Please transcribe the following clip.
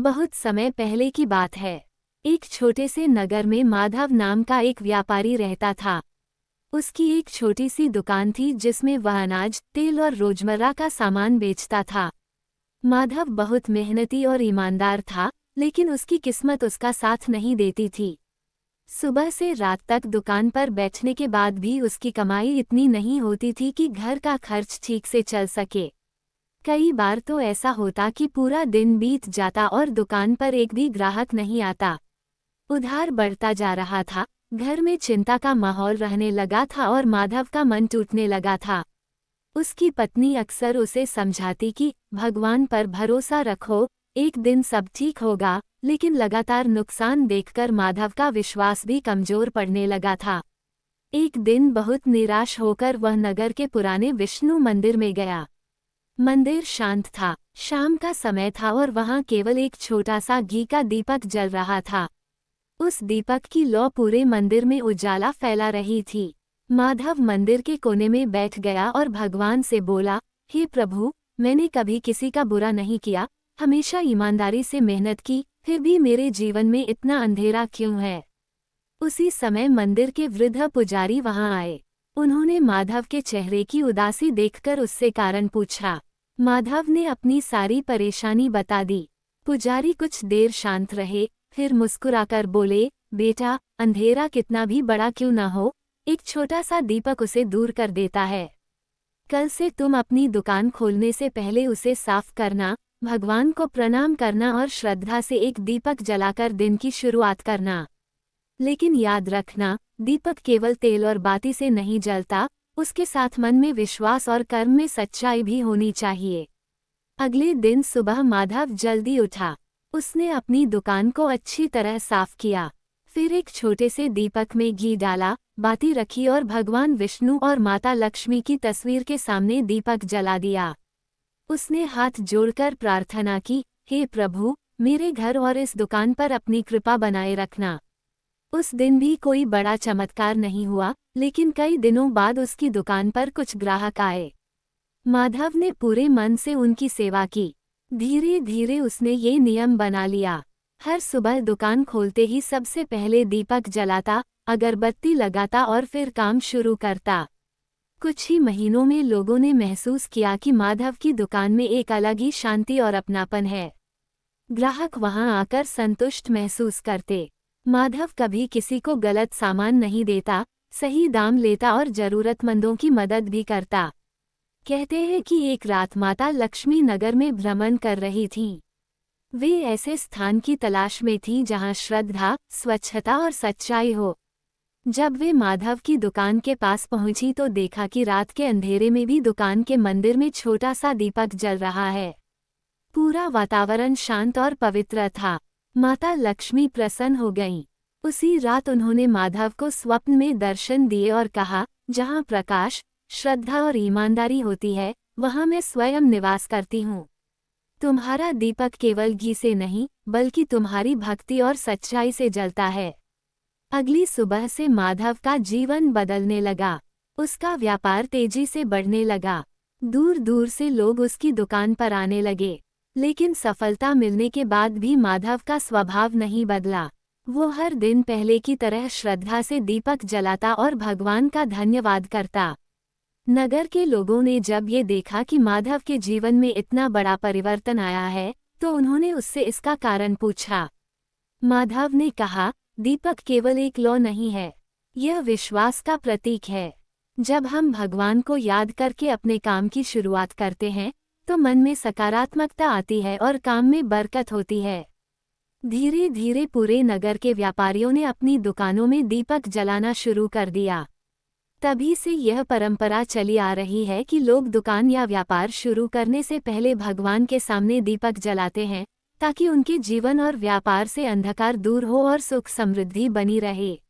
बहुत समय पहले की बात है। एक छोटे से नगर में माधव नाम का एक व्यापारी रहता था। उसकी एक छोटी सी दुकान थी जिसमें वह अनाज, तेल और रोजमर्रा का सामान बेचता था। माधव बहुत मेहनती और ईमानदार था, लेकिन उसकी किस्मत उसका साथ नहीं देती थी। सुबह से रात तक दुकान पर बैठने के बाद भी उसकी कमाई इतनी नहीं होती थी कि घर का खर्च ठीक से चल सके। कई बार तो ऐसा होता कि पूरा दिन बीत जाता और दुकान पर एक भी ग्राहक नहीं आता। उधार बढ़ता जा रहा था, घर में चिंता का माहौल रहने लगा था और माधव का मन टूटने लगा था। उसकी पत्नी अक्सर उसे समझाती कि भगवान पर भरोसा रखो, एक दिन सब ठीक होगा, लेकिन लगातार नुकसान देखकर माधव का विश्वास भी कमजोर पड़ने लगा था। एक दिन बहुत निराश होकर वह नगर के पुराने विष्णु मंदिर में गया। मंदिर शांत था, शाम का समय था और वहां केवल एक छोटा सा घी का दीपक जल रहा था। उस दीपक की लौ पूरे मंदिर में उजाला फैला रही थी। माधव मंदिर के कोने में बैठ गया और भगवान से बोला, हे प्रभु, मैंने कभी किसी का बुरा नहीं किया, हमेशा ईमानदारी से मेहनत की, फिर भी मेरे जीवन में इतना अंधेरा क्यों है। उसी समय मंदिर के वृद्ध पुजारी वहां आए। उन्होंने माधव के चेहरे की उदासी देखकर उससे कारण पूछा। माधव ने अपनी सारी परेशानी बता दी। पुजारी कुछ देर शांत रहे, फिर मुस्कुराकर बोले, बेटा, अंधेरा कितना भी बड़ा क्यों न हो, एक छोटा सा दीपक उसे दूर कर देता है। कल से तुम अपनी दुकान खोलने से पहले उसे साफ करना, भगवान को प्रणाम करना और श्रद्धा से एक दीपक जलाकर दिन की शुरुआत करना। लेकिन याद रखना, दीपक केवल तेल और बाती से नहीं जलता, उसके साथ मन में विश्वास और कर्म में सच्चाई भी होनी चाहिए। अगले दिन सुबह माधव जल्दी उठा। उसने अपनी दुकान को अच्छी तरह साफ किया। फिर एक छोटे से दीपक में घी डाला, बाती रखी और भगवान विष्णु और माता लक्ष्मी की तस्वीर के सामने दीपक जला दिया। उसने हाथ जोड़कर प्रार्थना की, हे प्रभु, मेरे घर और इस दुकान पर अपनी कृपा बनाए रखना। उस दिन भी कोई बड़ा चमत्कार नहीं हुआ, लेकिन कई दिनों बाद उसकी दुकान पर कुछ ग्राहक आए। माधव ने पूरे मन से उनकी सेवा की। धीरे धीरे उसने ये नियम बना लिया, हर सुबह दुकान खोलते ही सबसे पहले दीपक जलाता, अगरबत्ती लगाता और फिर काम शुरू करता। कुछ ही महीनों में लोगों ने महसूस किया कि माधव की दुकान में एक अलग ही शांति और अपनापन है। ग्राहक वहां आकर संतुष्ट महसूस करते। माधव कभी किसी को गलत सामान नहीं देता, सही दाम लेता और जरूरतमंदों की मदद भी करता। कहते हैं कि एक रात माता लक्ष्मी नगर में भ्रमण कर रही थीं। वे ऐसे स्थान की तलाश में थीं जहां श्रद्धा, स्वच्छता और सच्चाई हो। जब वे माधव की दुकान के पास पहुंची तो देखा कि रात के अंधेरे में भी दुकान के मंदिर में छोटा सा दीपक जल रहा है। पूरा वातावरण शांत और पवित्र था। माता लक्ष्मी प्रसन्न हो गईं। उसी रात उन्होंने माधव को स्वप्न में दर्शन दिए और कहा, जहां प्रकाश, श्रद्धा और ईमानदारी होती है, वहां मैं स्वयं निवास करती हूँ। तुम्हारा दीपक केवल घी से नहीं, बल्कि तुम्हारी भक्ति और सच्चाई से जलता है। अगली सुबह से माधव का जीवन बदलने लगा। उसका व्यापार तेजी से बढ़ने लगा। दूर दूर से लोग उसकी दुकान पर आने लगे। लेकिन सफलता मिलने के बाद भी माधव का स्वभाव नहीं बदला। वो हर दिन पहले की तरह श्रद्धा से दीपक जलाता और भगवान का धन्यवाद करता। नगर के लोगों ने जब ये देखा कि माधव के जीवन में इतना बड़ा परिवर्तन आया है, तो उन्होंने उससे इसका कारण पूछा। माधव ने कहा, दीपक केवल एक लौ नहीं है, यह विश्वास का प्रतीक है। जब हम भगवान को याद करके अपने काम की शुरुआत करते हैं, तो मन में सकारात्मकता आती है और काम में बरकत होती है। धीरे धीरे पूरे नगर के व्यापारियों ने अपनी दुकानों में दीपक जलाना शुरू कर दिया। तभी से यह परंपरा चली आ रही है कि लोग दुकान या व्यापार शुरू करने से पहले भगवान के सामने दीपक जलाते हैं, ताकि उनके जीवन और व्यापार से अंधकार दूर हो और सुख समृद्धि बनी रहे।